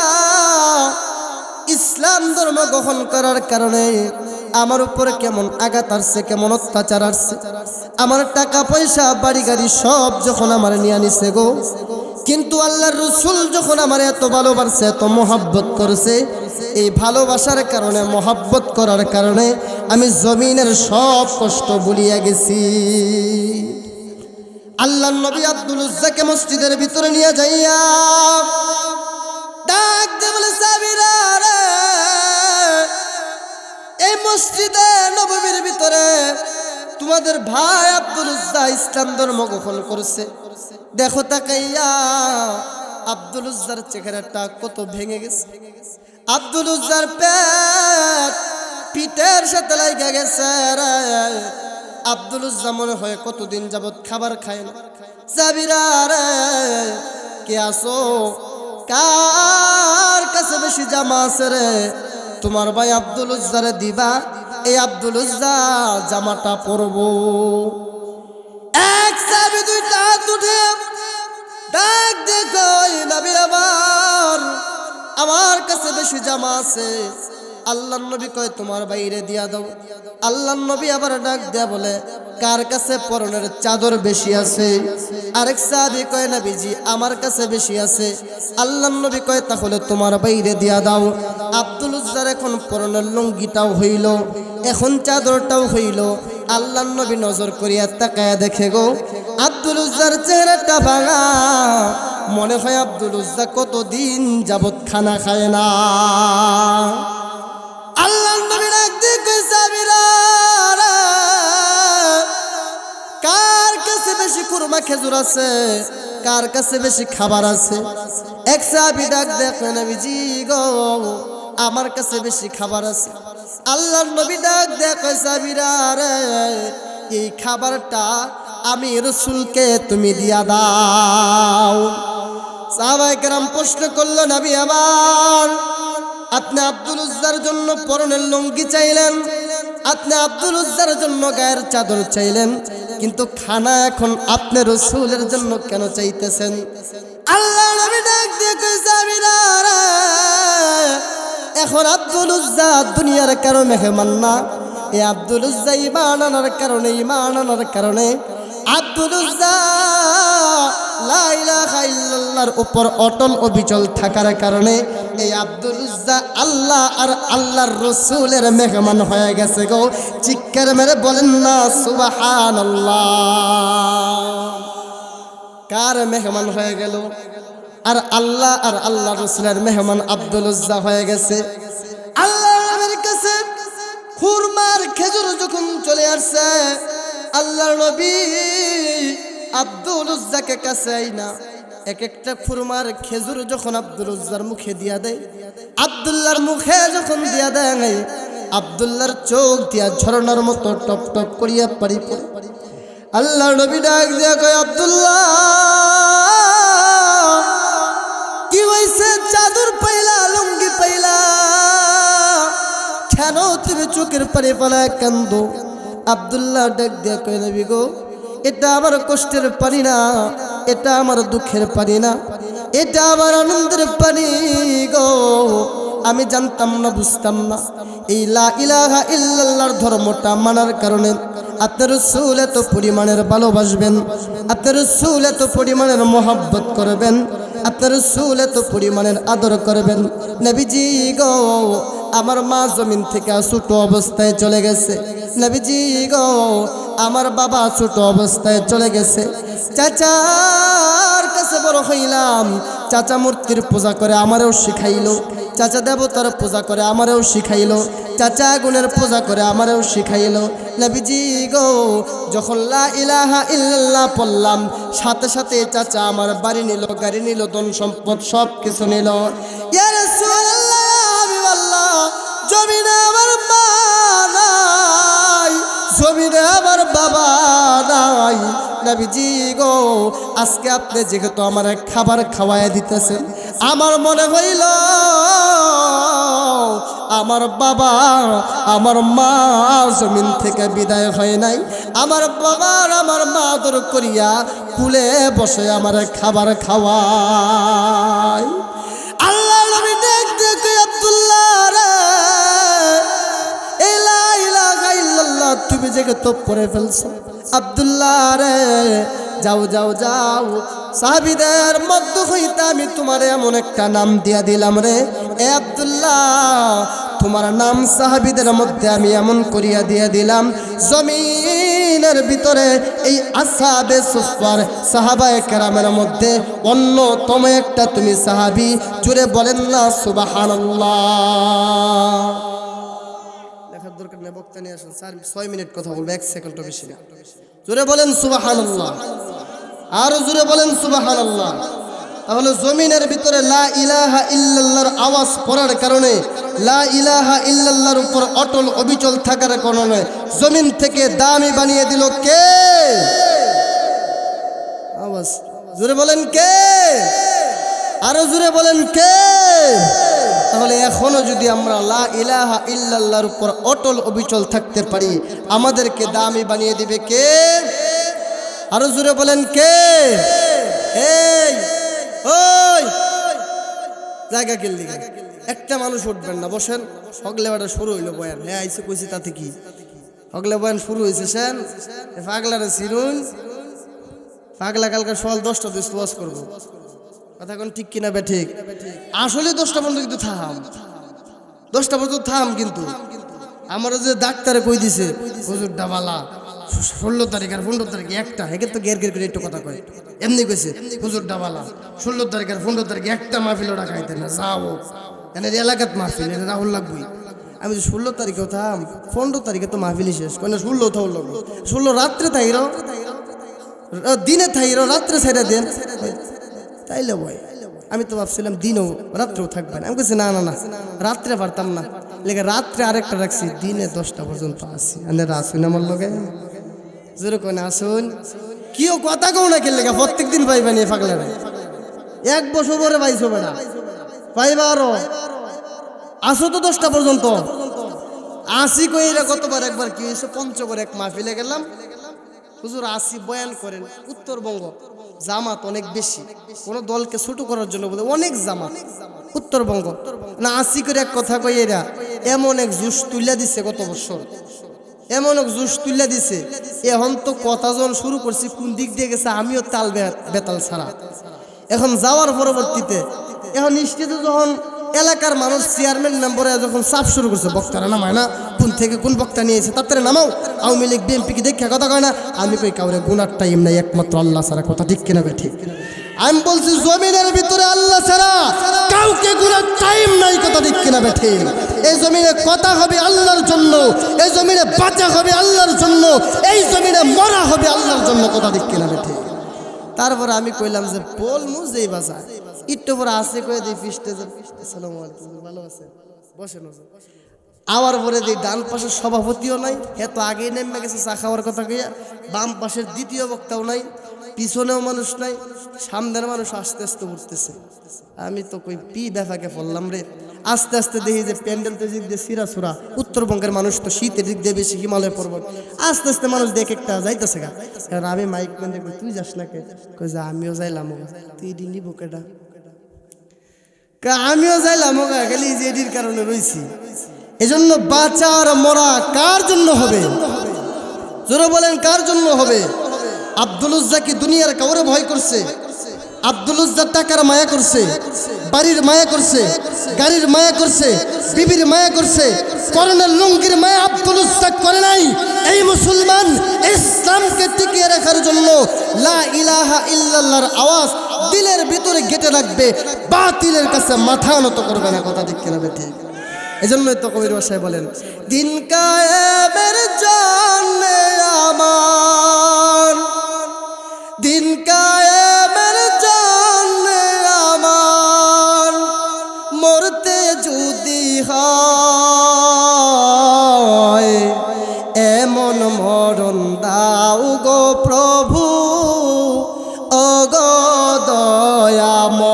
ইসলাম ধর্ম গ্রহণ করার কারণে আমার উপরে কেমন আঘাত আসছে, কেমন অত্যাচার আসছে। আমার টাকা পয়সা বাড়ি গাড়ি সব যখন আমার নিয়ে নিছে গো, কিন্তু আল্লাহর রাসূল যখন আমার এত ভালোবাসছে, এত মহব্বত করছে, এই ভালোবাসার কারণে, মহব্বত করার কারণে আমি জমিনের সব কষ্ট ভুলিয়া গেছি। আল্লাহর নবী আব্দুল উজ্জাকে মসজিদের ভিতরে নিয়ে যাইয়া ডাক দিয়ে বলে, সাহাবীরা রে, এই মসজিদে নববীর ভিতরে তোমাদের ভাই আব্দুল উজ্জা ইসলাম ধর্ম গ্রহণ করছে। দেখো তাকাইয়া আব্দুল উজ্জার চেহারাটা কত ভেঙে গেছে। আব্দুল উজ্জার পিঠের সাথে লাগা গেছে রে। আব্দুল উজ্জা মনে হয় কতদিন যাবত খাবার খায় না। সাহাবীরা রে, কে আসো, কার কাছে বেশি জামা আছে রে? তোমার ভাই আব্দুল উজ্জারে দিবা, এই আব্দুল উজ্জা জামাটা পরবো। এক সাহাবী দুইটা হাত উঠে ডাক দেখো, নবী আমার কাছে বেশি জামা আছে। আল্লাহর নবী কয় তোমার বাইরে দিয়া দাও। আল্লাহর নবী আবার ডাক দেয়া বলে, কার কাছে পরনের চাদর বেশি আছে? আরেক সাহাবী কয়, নবীজি আমার কাছে বেশি আছে। আল্লাহর নবী কয় তাহলে তোমার বাইরে দিয়া দাও। আব্দুল উজ্জার এখন পরনের লুঙ্গিটাও হইল, এখন চাদরটাও হইল। আল্লাহর নবী নজর করিয়া তাকায়া দেখে গো, আব্দুল উজ্জার চেহারাটা ভাঙা। মনে হয় আব্দুল উজ্জা কতদিন যাবত খানা খায় না। আল্লাহর নবী ডাক দিয়ে কয়, সাহাবীরা রে, কার কাছে বেশি কুরমা খেজুর আছে? কার কাছে বেশি খাবার আছে? এক সাহাবী ডাক দেখে, নবীজি গো, আমার কাছে বেশি খাবার আছে। আল্লাহর নবী ডাক দেখে, সাহাবীরা রে, এই খাবারটা আমি রাসূলকে তুমি দিয়া দাও। সাহাবায়ে কেরাম প্রশ্ন করলো, নবী আমার, আপনি আব্দুল উজ্জার জন্য পরনের লুঙ্গি চাইলেন, আপনি আব্দুল উজ্জার জন্য গায়ের চাদর চাইলেন, কিন্তু খানা এখন আপনি রাসূলের জন্য কেন চাইতেছেন? আল্লাহ নবী ডাক দিয়ে কয়, সাহাবীরা রে, এখন আব্দুল উজ্জা দুনিয়ার কারো মেহমান না। এই আব্দুল উজ্জা ঈমান আনার কারণে আব্দুল উজ্জা লা ইলাহা ইল্লাল্লাহর উপর অটল অবিচল থাকার কারণে এই আব্দুল উজ্জা আল্লাহ আর আল্লাহর রাসূলের মেহমান হয়ে গেছে গো। চিৎকার মেরে বলেন না সুবহানাল্লাহ। কার মেহমান হয়ে গেল? আর আল্লাহর রাসূলের মেহমান আব্দুল উজ্জা হয়ে গেছে। আল্লাহর কাছে খুরমার খেজুর যখন চলে আসছে, আল্লাহর নবী আব্দুল উজ্জাকে কাছে আইনা এক একটা খুরমার খেজুর যখন আব্দুল উজ্জার মুখে দিয়া দেয়, আব্দুল্লাহর মুখে যখন দিয়া দেয়, আব্দুল্লাহর চোখ দিয়া ঝরনার মতো টপ টপ করিয়া পানি পড়ে। আল্লাহর নবী ডাক দিয়া কয়, আব্দুল্লাহ কি হইছে? চাদর পাইলা, লুঙ্গি পাইলা, কেন তুমি চোখের পানি ফেলায় কান্দো? আব্দুল্লাহ ডাক দিয়া কয়, নবী গো, এটা আমার কষ্টের পানি না, এটা আমার দুঃখের পানি না, এটা আমার আনন্দের পানি গো। আমি জানতাম না, বুঝতাম না এই লা ইলাহা ইল্লাল্লাহর ধর্মটা মানার কারণে আপনার রাসূল এত পরিমাণের ভালোবাসবেন, আপনার রাসূল এত পরিমাণের মহব্বত করবেন, আপনার রাসূল এত পরিমাণের আদর করবেন। নবীজি গো, আমার মা জমিন থেকে ছোট অবস্থায় চলে গেছে। নবীজি গো, আমার বাবা ছোট অবস্থায় চলে গেছে। চাচার কাছে বড় হইলাম, চাচা মূর্তির পূজা করে আমারেও শিখাইলো, চাচা দেবতার পূজা করে আমারেও শিখাইলো, চাচা আগুনের পূজা করে আমারেও শিখাইলো। নবীজি গো, যখন লা ইলাহা ইল্লাল্লাহ পড়লাম, সাথে সাথে চাচা আমার বাড়ি নিল, গাড়ি নিল, ধন সম্পদ সব কিছু নিল। ইয়া রাসূলুল্লাহ, হাবিবাল্লাহ, জমিনে আমার মা নাই, জমিনে আমার বাবা নাই। নবীজি গো, আজকে আপনি যেহেতু আমার খাবার খাওয়ায় দিতেছেন, আমার মনে হইল আমার বাবা, আমার মা জমিন থেকে বিদায় হয় নাই। আমার বাবার আমার মা আদর করিয়া কুলে বসে আমার খাবার খাওয়ায়। আল্লাহ নবী ডাক দিয়ে কয়, আব্দুল্লাহ নিজেকে তো পড়ে ফেলছো। আব্দুল্লাহ রে যাও যাও যাও, সাহাবীদের মধ্য হইতে আমি তোমার এমন একটা নাম দিয়া দিলাম রে, এ আব্দুল্লাহ তোমার নাম সাহাবীদের মধ্যে আমি এমন করিয়া দিয়া দিলাম, জমিনের ভিতরে এই আসহাবে সুফফার সাহাবায়ে কেরামের মধ্যে অন্যতম একটা তুমি সাহাবী। জোরে বলেন না সুবহানাল্লাহ। লেখার দরকার নেই, বক্তা নিয়ে আসুন, 6 মিনিট কথা বলবো, 1 সেকেন্ডও বেশি না। জোরে বলেন সুবহানাল্লাহ, আরো জোরে বলেন সুবহানাল্লাহ। তাহলে জমিনের ভিতরে লা ইলাহা ইল্লাল্লাহর আওয়াজ পড়ার কারণে, লা ইলাহা ইল্লাল্লাহর উপর অটল অবিচল থাকার কারণে জমিন থেকে দামি বানিয়ে দিল কে? আওয়াজ জোরে বলেন কে? আরো জোরে বলেন কে? তাহলে এখনো যদি আমরা লা ইলাহা ইল্লাল্লাহর উপর অটল অবিচল থাকতে পারি, আমাদেরকে দামি বানিয়ে দিবে কে? আরো জোরে বলেন কে? এই ওই জায়গা কিল্লি, একটা মানুষ উঠবেন না, বসেন। হগলে বাটা শুরু হইলো বয়ান, হ্যাঁ আইসে কইছি তাতে কি, হগলে বয়ান শুরু হয়েছে। সেন পাগলারে চিরুন, পাগলা কালকে সকাল 10টা দিয়ে ওয়াজ করবো, কথা কোন ঠিক কিনা বে ঠিক? আসলে 10টা পর্যন্ত কিন্তু থাম, 10টা পর্যন্ত থাম। কিন্তু আমার যে ডাক্তারে কই দিছে হুজুর ডাবালা 16 তারিখ আর 15 তারিখ একটা, হেকে তো গের গের করে একটু কথা কয়, এমনি কইছে হুজুর ডাবালা 16 তারিখ আর 15 তারিখ একটা মাহফিল ডাকাইতে না যাও, এনে এলাকাত মাহফিল এনে রাহুল লাগবই। আমি 16 তারিখেও থাম, 15 তারিখে তো মাহফিলই শেষ, কেন 16 থাও লাগলো, 16 রাত্রে থাইর, দিনে থাইর, রাত্রে ছেড়ে দেন তাইলে বয়। আমি তো ভাবছিলাম দিনও রাত্রেও থাকবেন, আমি বলছি না না না রাত্রে পারতাম না, লেগে রাত্রে আরেকটা রাখছি, দিনে 10টা পর্যন্ত আসি। আনেরা আসুন আমার লগে, যেরকম আসুন, কিও কথা কও না কেলে, প্রত্যেক দিন পাইবা নিয়ে পাগলা 1 বছর পরে পাইছো বেড়া, পাইবা আরো আসো তো 10টা পর্যন্ত আসি। কই এরা কতবার, একবার কি হয়েছে পঞ্চগড়ে এক মাহফিলে গেলাম, হুজুর আসি বয়ান করেন, উত্তরবঙ্গ জামাত অনেক বেশি, কোন দলকে ছোট করার জন্য বলে অনেক জামাত উত্তরবঙ্গ না, আসি করে এক কথা কই এরা এমন এক জুস তুলে দিছে, গত বছর এমন এক জুস তুলে দিছে, এখন তো কথা যখন শুরু করছি কোন দিক দিয়ে গেছে আমিও তাল বেতাল ছাড়া। এখন যাওয়ার পরবর্তীতে এখন স্টেজে যখন এলাকার মানুষ চেয়ারম্যান মেম্বারে যখন চাপ শুরু করছে, বক্তারা নামায় না, কোন থেকে কোন বক্তা নিয়েছে তাড়াতাড়ি নামাও, আওয়ামী লীগ বিএনপি কি দেখে কথা কয় না। আমি কই কাউরে গুনার টাইম নাই, একমাত্র আল্লাহ ছাড়া, কথা ঠিক কিনা বে ঠিক? আমি বলছি জমিনের ভিতরে আল্লাহ ছাড়া কাউকে গুনার টাইম নাই, কথা ঠিক কিনা বে ঠিক? এই জমিনে কথা হবে আল্লাহর জন্য, এই জমিনে বাঁচা হবে আল্লাহর জন্য, এই জমিনে মরা হবে আল্লাহর জন্য, কথা ঠিক কিনা বে ঠিক? তারপরে আমি কইলাম যে বল মুজেই বাজার একটু পরে আসে কয়ে দিই ফিস্টে, আসসালামু আলাইকুম, ভালো আছে বসেন। আওয়ার পরে দিই ডান পাশের সভাপতিও নাই, এত আগেই নেমে গেছে চা খাওয়ার কথা কইয়া, বাম পাশের দ্বিতীয় বক্তাও নাই, পিছনেও মানুষ নাই, সামনের মানুষ আস্তে আস্তে উঠতেছে। আমি তো কই পি ব্যাপাকে পড়লাম রে। আস্তে আস্তে দেখি যে প্যান্ডেল তো দিক দিয়ে সিরা সুরা, উত্তরবঙ্গের মানুষ তো শীতের দিক দিয়ে বেশি, হিমালয় পর্বত, আস্তে আস্তে মানুষ দেখে একটা যাইতেছে গা। কারণ আমি মাইক প্যান্ডে কই তুই যাস না কে, কই যে আমিও যাইলাম, তুই দিলি বুকেটা, আমিও যাইলাম ওগা, খালি যে এটির কারণে রয়েছি। এজন্য বাঁচার মরা কার জন্য হবে? জোরে বলেন কার জন্য হবে? আব্দুল উজ্জা কি দুনিয়ার কাউরে ভয় করছে? আব্দুল উজ্জা টাকার মায়া করছে, বাড়ির মায়া করছে, গাড়ির মায়া করছে, বিবির মায়া করছে, করোনার লুঙ্গির মায়া আব্দুল উজ্জা করে নাই। এই মুসলমান ইসলামকে টিকিয়ে রাখার জন্য লা ইলাহা ইল্লাল্লাহর আওয়াজ দিলের ভিতরে গেঁথে রাখবে, বাতিলের কাছে মাথা নত করবে না, কথা ঠিক কিনা ঠিক? এজন্যই তো কবির ভাষায় বলেন, দিন কায়েমের জন্যে আমার, দিন কায়েমের জন্যে আমার, মরতে যদি হয় এমন মরণ দাও গো প্রভু, ও গো দয়াময়,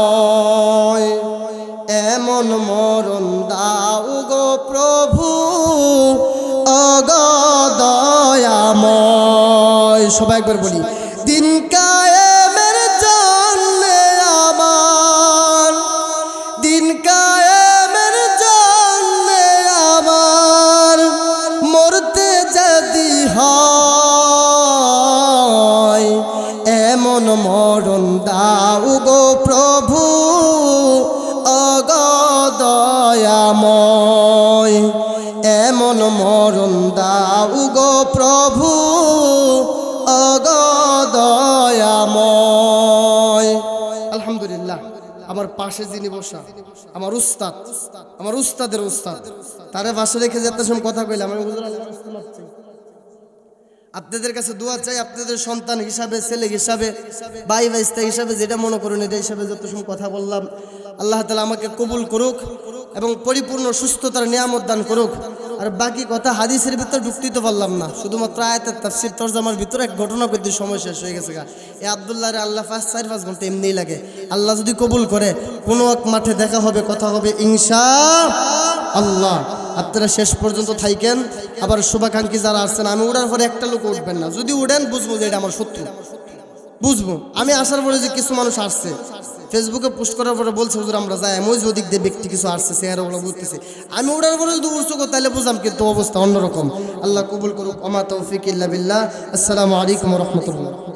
এমন মরণ দাও গো প্রভু, ও গো দয়াময়। সবাই একবার বলি, দিন কায়েমের জন্যে আমার, দিন কায়েমের জন্যে আমার, মরতে যদি হয় এমন মরণ দাও গো প্রভু অগদয়াময়। আলহামদুলিল্লাহ, আমার পাশে যিনি বসা আমার উস্তাদ, আমার উস্তাদের উস্তাদ, তারে পাশে রেখে যেতে সময় কথা কইলাম আমি হুজুর আল্লাহর রাস্তা মাপছি। আপনাদের কাছে দোয়া চাই, আপনাদের সন্তান হিসাবে, ছেলে হিসাবে, ভাই ভাইস্তা হিসাবে, যেটা মনে করুন এটা হিসাবে যত সময় কথা বললাম, আল্লাহ তাআলা আমাকে কবুল করুক এবং পরিপূর্ণ সুস্থতার নিয়ামত দান করুক। আর বাকি কথা হাদিসের ভিতর ঢুকতে তো পারলাম না, শুধুমাত্র আয়াতের তাফসীর তরজমার ভিতরে এক ঘটনা করতে সময় শেষ হয়ে গেছে। এই আব্দুল্লাহর আল্লাহ 4-5 ঘন্টা এমনিই লাগে। আল্লাহ যদি কবুল করে কোনো এক মাঠে দেখা হবে, কথা হবে ইনশাআল্লাহ। আপনারা শেষ পর্যন্ত থাইকেন। আবার শুভাকাঙ্ক্ষী যারা আসছেন, আমি উড়ার পরে একটা লোক উঠবেন না, যদি উঠেন বুঝবো যে এটা আমার শত্রু, বুঝবো। আমি আসার পরে যে কিছু মানুষ আসছে, ফেসবুকে পোস্ট করার পরে বলছে হুজুর আমরা যাই, ওই ওদিক দিয়ে ব্যক্তি কিছু আসছে, চেহারা ওগুলো বুঝতেছে। আমি উড়ার পরে যদি উঠছো তাহলে বুঝলাম, কিন্তু অবস্থা অন্যরকম। আল্লাহ কবুল করুক। ওমা তৌফিক ইল্লা বিল্লাহ। আসসালামু আলাইকুম ওয়া রাহমাতুল্লাহ।